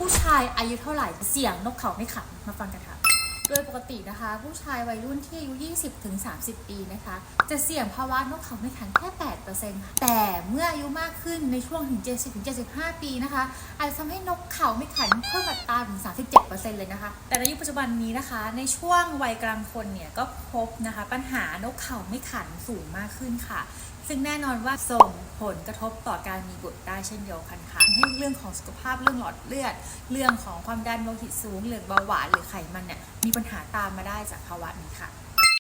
ผู้ชายอายุเท่าไหร่เสี่ยงนกเขาไม่ขันมาฟังกันค่ะโดยปกตินะคะผู้ชายวัยรุ่นที่อายุ 20-30 ปีนะคะจะเสี่ยงภาวะนกเขาไม่ขันแค่ 8% ค่ะแต่เมื่ออายุมากขึ้นในช่วงถึง 70-75 ปีนะคะอาจจะทำให้นกเขาไม่ขันเพิ่มอัตราถึง 37% เลยนะคะแต่ในยุคปัจจุบันนี้นะคะในช่วงวัยกลางคนเนี่ยก็พบนะคะปัญหานกเขาไม่ขันสูงมากขึ้นค่ะซึ่งแน่นอนว่าส่งผลกระทบต่อการมีบุตรได้เช่นเดียวกันค่ะให้เรื่องของสุขภาพเรื่องหลอดเลือดเรื่องของความดันโลหิตสูงหรือเบาหวานหรือไขมันเนี่ยมีปัญหาตามมาได้จากภาวะนี้ค่ะ